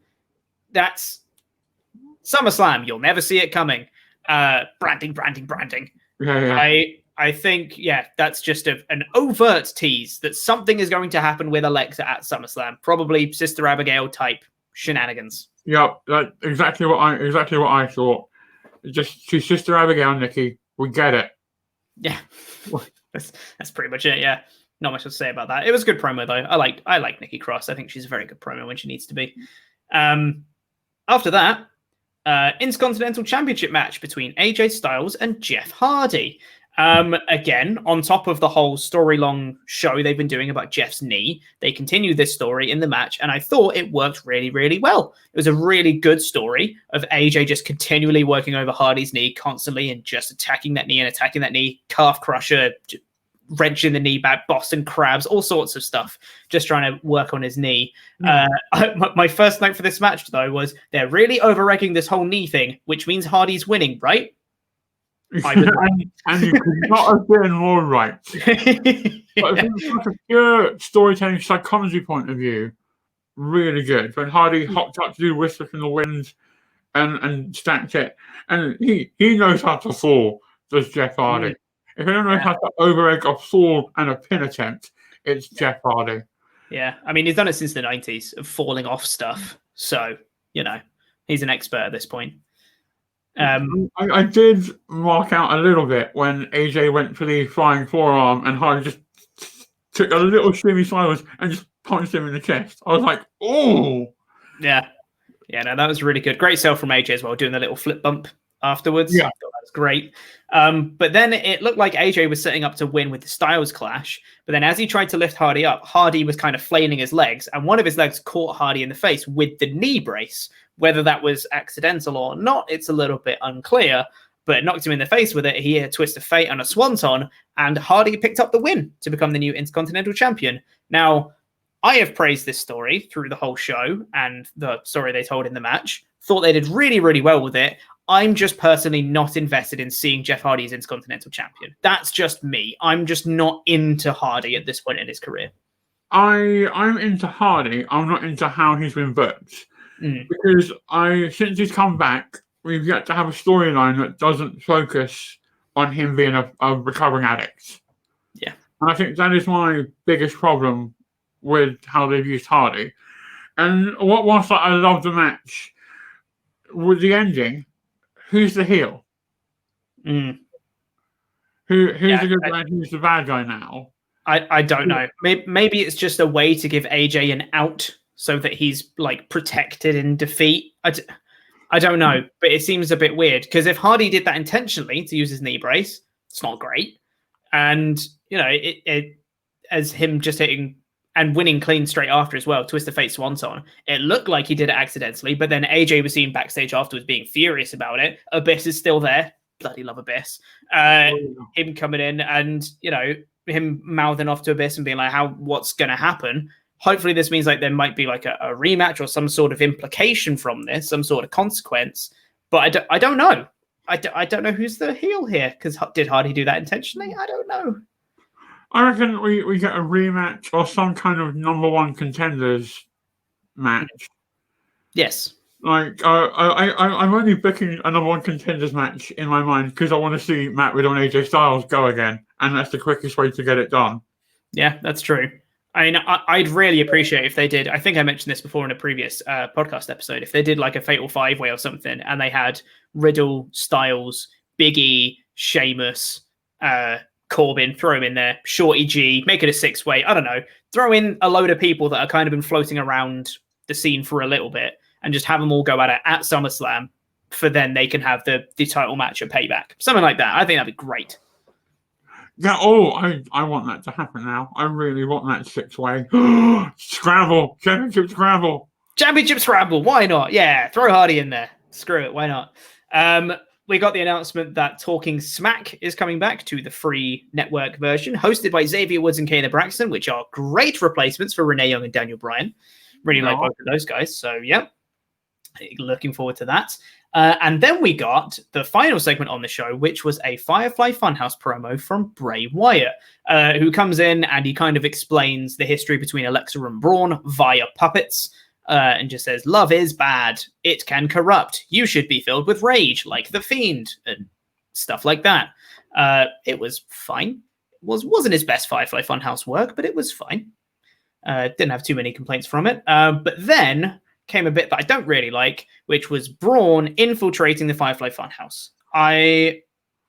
A: That's SummerSlam. You'll never see it coming. Branding.
B: Yeah.
A: I think, that's just an overt tease that something is going to happen with Alexa at SummerSlam. Probably Sister Abigail type shenanigans.
B: Yep, that's exactly what I thought. Just she's Sister Abigail, Nikki. We get it.
A: Yeah, that's pretty much it. Yeah, not much to say about that. It was a good promo though. I like Nikki Cross. I think she's a very good promo when she needs to be. After that, Intercontinental Championship match between AJ Styles and Jeff Hardy. Again, on top of the whole story-long show they've been doing about Jeff's knee, they continue this story in the match, and I thought it worked really, really well. It was a really good story of AJ just continually working over Hardy's knee constantly and just attacking that knee, calf crusher, wrenching the knee back, Boston crabs, all sorts of stuff, just trying to work on his knee. My first note for this match, though, was they're really over-egging this whole knee thing, which means Hardy's winning, right?
B: And you could not have been more right. But from a pure storytelling psychology point of view, really good. When Hardy hopped up to do Whisper from the Wind and stacked it, and he knows how to fall, does Jeff Hardy. If anyone knows how to over-egg a fall and a pin attempt, it's Jeff Hardy.
A: Yeah, I mean, he's done it since the 90s of falling off stuff. So, he's an expert at this point.
B: I did mark out a little bit when AJ went for the flying forearm and Hardy just took a little shimmy sideways and just punched him in the chest. I was like, oh!
A: Yeah, no, that was really good. Great sell from AJ as well, doing the little flip bump afterwards.
B: Yeah.
A: I thought that was great. But then it looked like AJ was setting up to win with the Styles Clash. But then as he tried to lift Hardy up, Hardy was kind of flailing his legs, and one of his legs caught Hardy in the face with the knee brace. Whether that was accidental or not, it's a little bit unclear. But it knocked him in the face with it. He hit a twist of fate and a swanton, and Hardy picked up the win to become the new Intercontinental Champion. Now, I have praised this story through the whole show and the story they told in the match. Thought they did really, really well with it. I'm just personally not invested in seeing Jeff Hardy as Intercontinental Champion. That's just me. I'm just not into Hardy at this point in his career.
B: I'm into Hardy. I'm not into how he's been booked. Because since he's come back, we've yet to have a storyline that doesn't focus on him being a recovering addict.
A: Yeah.
B: And I think that is my biggest problem with how they've used Hardy. And whilst I love the match, with the ending, who's the heel? Who's the good guy and who's the bad guy now?
A: I don't know. Maybe it's just a way to give AJ an out so that he's like protected in defeat. I don't know, but it seems a bit weird because if Hardy did that intentionally to use his knee brace, it's not great. And you know, it as him just hitting and winning clean straight after as well, twist of fate swanton. It looked like he did it accidentally, but then AJ was seen backstage afterwards being furious about it. Abyss is still there. Bloody love Abyss. Him coming in and, you know, him mouthing off to Abyss and being like, what's going to happen? Hopefully this means like there might be like a rematch or some sort of implication from this, some sort of consequence. But I don't know. I don't know who's the heel here because did Hardy do that intentionally? I don't know.
B: I reckon we get a rematch or some kind of number one contenders match.
A: Yes.
B: Like I'm only booking a number one contenders match in my mind because I want to see Matt Riddle and AJ Styles go again, and that's the quickest way to get it done.
A: Yeah, that's true. I mean, I'd really appreciate if they did. I think I mentioned this before in a previous podcast episode. If they did like a Fatal 5-Way or something, and they had Riddle, Styles, Big E, Sheamus, Corbin, throw him in there, Shorty G, make it a 6-way. I don't know. Throw in a load of people that are kind of been floating around the scene for a little bit and just have them all go at it at SummerSlam for then they can have the title match at Payback. Something like that. I think that'd be great.
B: Yeah, I want that to happen now. I really want that 6-way. Scramble. Championship Scramble.
A: Championship Scramble. Why not? Yeah, throw Hardy in there. Screw it. Why not? We got the announcement that Talking Smack is coming back to the free network version, hosted by Xavier Woods and Kayla Braxton, which are great replacements for Renee Young and Daniel Bryan. Really like both of those guys. So, yeah, looking forward to that. And then we got the final segment on the show, which was a Firefly Funhouse promo from Bray Wyatt, who comes in and he kind of explains the history between Alexa and Braun via puppets. And just says, love is bad. It can corrupt. You should be filled with rage, like the Fiend, and stuff like that. It was fine. Wasn't his best Firefly Funhouse work, but it was fine. Didn't have too many complaints from it. But then came a bit that I don't really like, which was Braun infiltrating the Firefly Funhouse. I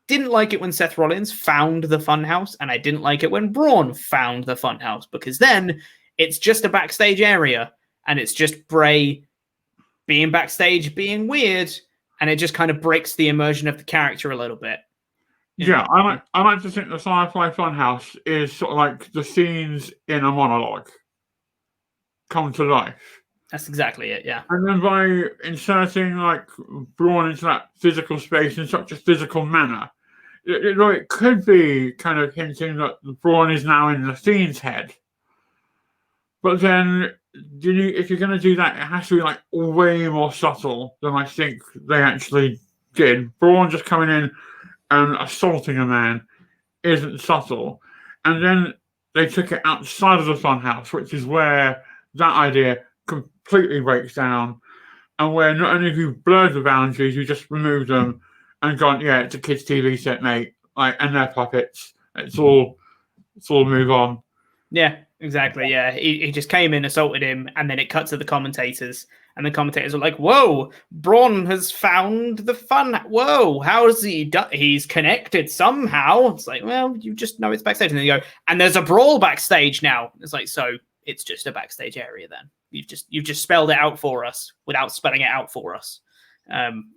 A: didn't like it when Seth Rollins found the Funhouse, and I didn't like it when Braun found the Funhouse, because then it's just a backstage area. And it's just Bray being backstage, being weird, and it just kind of breaks the immersion of the character a little bit.
B: Yeah, I like to think the Firefly Funhouse is sort of like the scenes in a monologue come to life.
A: That's exactly it, yeah.
B: And then by inserting like Braun into that physical space in such a physical manner, it could be kind of hinting that Braun is now in the Fiend's head. But then, if you're going to do that, it has to be like way more subtle than I think they actually did. Braun just coming in and assaulting a man isn't subtle. And then they took it outside of the Funhouse, which is where that idea completely breaks down. And where not only have you blurred the boundaries, you just removed them and gone, yeah, it's a kids' TV set, mate. Like, and they're puppets. It's all move on.
A: Yeah. Exactly, yeah. He just came in, assaulted him, and then it cut to the commentators, and the commentators are like, whoa, Braun has found the fun. Whoa, how's he done? He's connected somehow. It's like, well, you just know it's backstage. And then you go, and there's a brawl backstage now. It's like, so it's just a backstage area then. You've just spelled it out for us without spelling it out for us,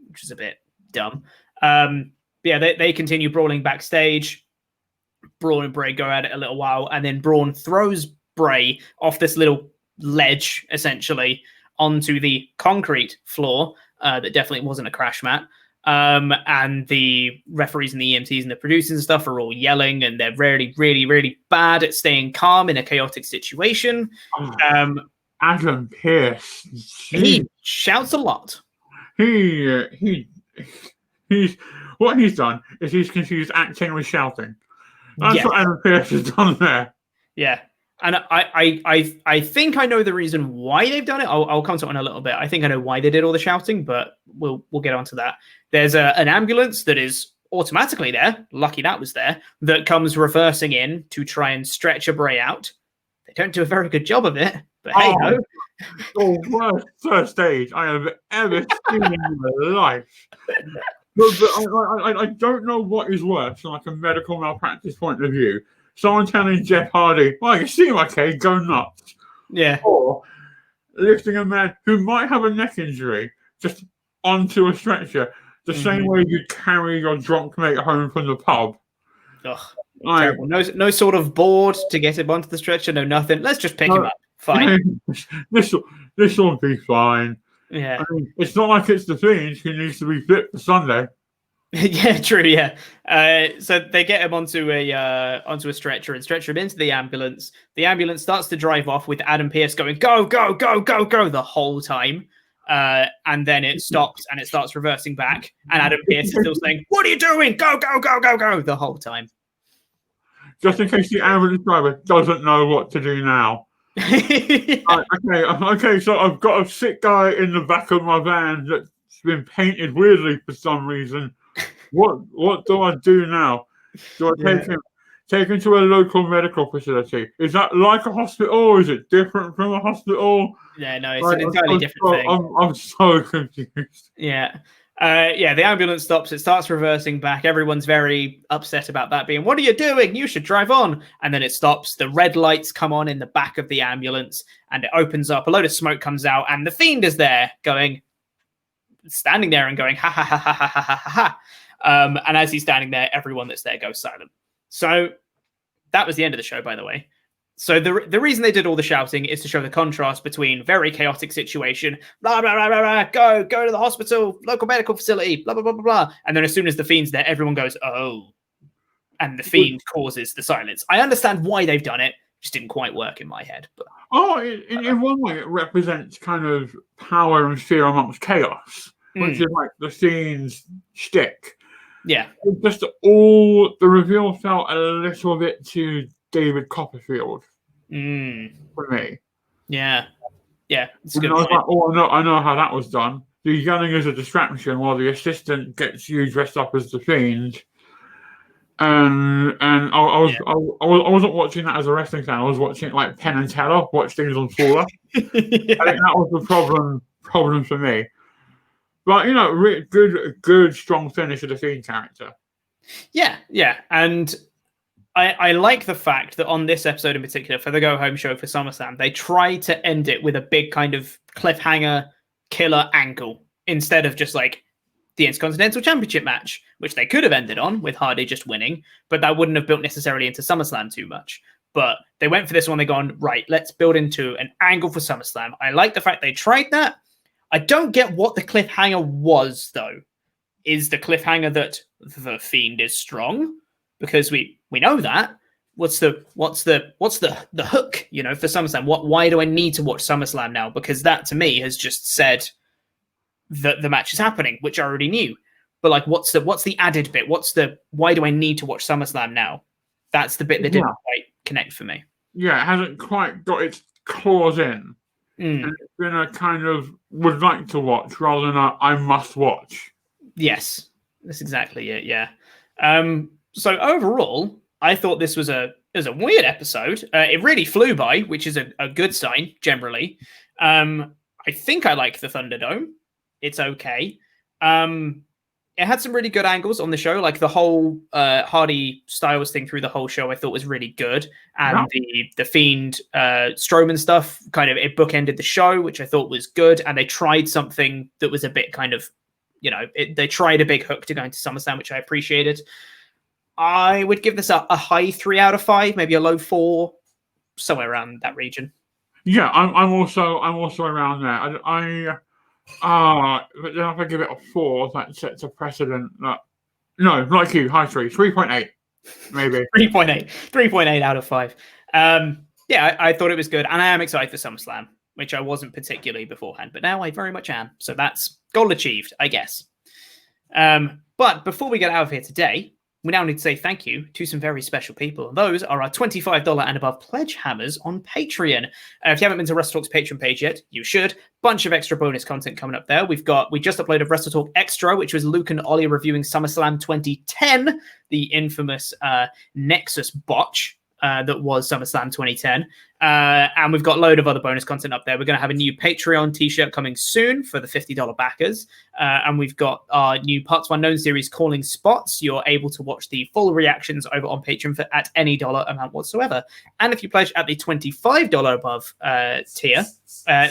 A: which is a bit dumb. Yeah, they continue brawling backstage. Braun and Bray go at it a little while, and then Braun throws Bray off this little ledge, essentially, onto the concrete floor that definitely wasn't a crash mat. And the referees and the EMTs and the producers and stuff are all yelling, and they're really, really, really bad at staying calm in a chaotic situation.
B: Adam Pearce.
A: He shouts a lot.
B: He's what he's done is he's confused acting with shouting. That's what Adam Pearce has done there.
A: Yeah. And I think I know the reason why they've done it. I'll come to it in a little bit. I think I know why they did all the shouting, but we'll get onto that. There's an ambulance that is automatically there. Lucky that was there. That comes reversing in to try and stretch a Bray out. They don't do a very good job of it, but hey ho.
B: The worst first aid I have ever seen in my life. But I don't know what is worse from like a medical malpractice point of view. Someone telling Jeff Hardy, well, you seem okay, go nuts.
A: Yeah.
B: Or lifting a man who might have a neck injury just onto a stretcher, the same way you carry your drunk mate home from the pub.
A: Ugh, terrible. No sort of board to get him onto the stretcher, no nothing. Let's just pick him up. Fine.
B: This will be fine.
A: Yeah.
B: I mean, it's not like it's the Fiend who needs to be fit for Sunday.
A: Yeah, true. Yeah. So they get him onto a stretcher and stretcher him into the ambulance. The ambulance starts to drive off with Adam Pearce going go go go go go the whole time, and then it stops and it starts reversing back. And Adam Pearce is still saying, "What are you doing? Go go go go go!" the whole time.
B: Just in case the ambulance driver doesn't know what to do now. Okay. So I've got a sick guy in the back of my van that's been painted weirdly for some reason. What do I do now? Do I take him to a local medical facility? Is that like a hospital or is it different from a hospital?
A: Yeah, no, it's an entirely different thing.
B: I'm so confused.
A: Yeah. The ambulance stops. It starts reversing back. Everyone's very upset about that being, what are you doing? You should drive on. And then it stops. The red lights come on in the back of the ambulance and it opens up. A load of smoke comes out and the Fiend is there standing there and going, ha, ha, ha, ha, ha, ha, ha, ha. And as he's standing there, everyone that's there goes silent. So that was the end of the show, by the way. So the reason they did all the shouting is to show the contrast between very chaotic situation, blah, blah, blah, blah, blah, go to the hospital, local medical facility, blah, blah, blah, blah, blah. And then as soon as the Fiend's there, everyone goes, oh. And the Fiend causes the silence. I understand why they've done it. Just didn't quite work in my head. But
B: in one way, it represents kind of power and fear amongst chaos, which is like the Fiend's shtick.
A: Yeah.
B: Just the reveal felt a little bit too David Copperfield for me.
A: Yeah. It's good.
B: I was like, I know how that was done. The yelling is a distraction while the assistant gets you dressed up as the Fiend. And I wasn't watching that as a wrestling fan. I was watching it like Penn and Teller, watch things unfold. I think that was the problem for me. But good, strong finish of the Fiend character.
A: Yeah, and I like the fact that on this episode in particular, for the Go Home show for SummerSlam, they try to end it with a big kind of cliffhanger killer angle instead of just like the Intercontinental Championship match, which they could have ended on with Hardy just winning, but that wouldn't have built necessarily into SummerSlam too much. But they went for this one. They've gone, right, let's build into an angle for SummerSlam. I like the fact they tried that. I don't get what the cliffhanger was, though. Is the cliffhanger that the Fiend is strong? Because we know that. What's the hook, for SummerSlam? Why do I need to watch SummerSlam now? Because that to me has just said that the match is happening, which I already knew. But like, what's the added bit? Why do I need to watch SummerSlam now? That's the bit that didn't quite connect for me.
B: Yeah, it hasn't quite got its claws in. And it's been a kind of would like to watch rather than a I must watch.
A: Yes, that's exactly it. Yeah. So overall, I thought this was a weird episode. It really flew by, which is a good sign generally. I think I like the Thunderdome. It's okay. It had some really good angles on the show, like the whole Hardy Styles thing through the whole show. I thought was really good, and the Fiend Strowman stuff it bookended the show, which I thought was good. And they tried something that was a bit kind of they tried a big hook to go into SummerSlam, which I appreciated. I would give this a high 3 out of 5, maybe a low 4, somewhere around that region.
B: Yeah, I'm also around there. But then if I give it a 4, that sets a precedent that no, like you, high 3.8, maybe
A: 3.8 out of 5. Yeah, I thought it was good, and I am excited for SummerSlam, which I wasn't particularly beforehand, but now I very much am. So that's goal achieved, I guess. But before we get out of here today, we now need to say thank you to some very special people. And those are our $25 and above Pledgehammers on Patreon. If you haven't been to WrestleTalk's Patreon page yet, you should. Bunch of extra bonus content coming up there. We just uploaded WrestleTalk Extra, which was Luke and Ollie reviewing SummerSlam 2010, the infamous Nexus botch that was SummerSlam 2010. And we've got a load of other bonus content up there. We're going to have a new Patreon t-shirt coming soon for the $50 backers. And we've got our new Parts Unknown series, Calling Spots. You're able to watch the full reactions over on Patreon at any dollar amount whatsoever. And if you pledge at the $25 above tier,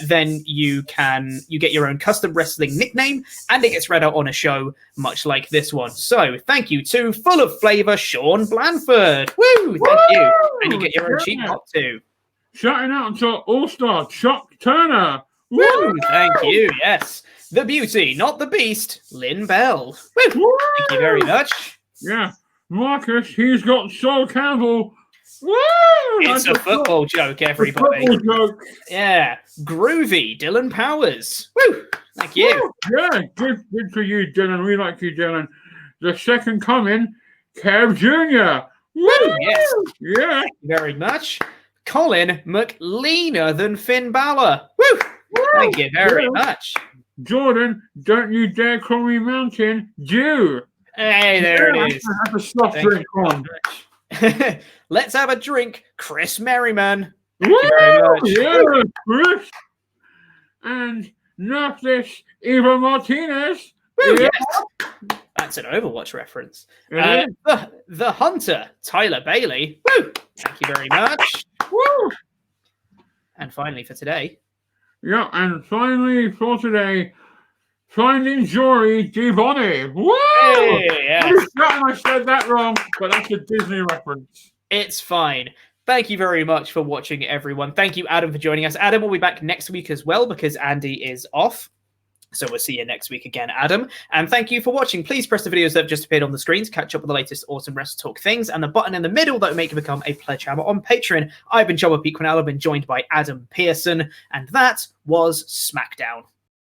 A: then you get your own custom wrestling nickname, and it gets read out on a show much like this one. So thank you to Full of Flavor Sean Blanford. Woo! Thank you. And you get your own cheap pop too.
B: Shouting out to All-Star Chuck Turner.
A: Woo! Thank you. Yes. The Beauty, not the Beast, Lynn Bell. Woo! Thank you very much.
B: Yeah. Marcus, he's got Sol Campbell. Woo!
A: It's a football joke, everybody.
B: Football joke.
A: Yeah. Groovy, Dylan Powers. Woo! Thank you.
B: Woo! Yeah, good for you, Dylan. We like you, Dylan. The second coming, Kev Jr. Woo!
A: Yes.
B: Yeah.
A: Thank you very much. Colin McLeaner than Finn Balor. Woo! Thank you very much.
B: Jordan, don't you dare call me Mountain Dew.
A: Hey, there it is.
B: Have a soft drink on.
A: Let's have a drink, Chris Merriman.
B: Thank you very much. Yeah, Chris. And Nerfless Eva Martinez.
A: Woo, yes. That's an Overwatch reference. The Hunter, Tyler Bailey. Woo! Thank you very much.
B: Woo!
A: And finally for today.
B: Yeah, and finally for today, Finding Jory Deville. Woo!
A: Hey, yes.
B: I said that wrong, but that's a Disney reference.
A: It's fine. Thank you very much for watching, everyone. Thank you, Adam, for joining us. Adam will be back next week as well because Andy is off. So we'll see you next week again, Adam. And thank you for watching. Please press the videos that have just appeared on the screen to catch up with the latest awesome WrestleTalk things, and the button in the middle that will make you become a Pledgehammer on Patreon. I've been Jobber Pete Quinnell. I've been joined by Adam Pearson, and that was SmackDown.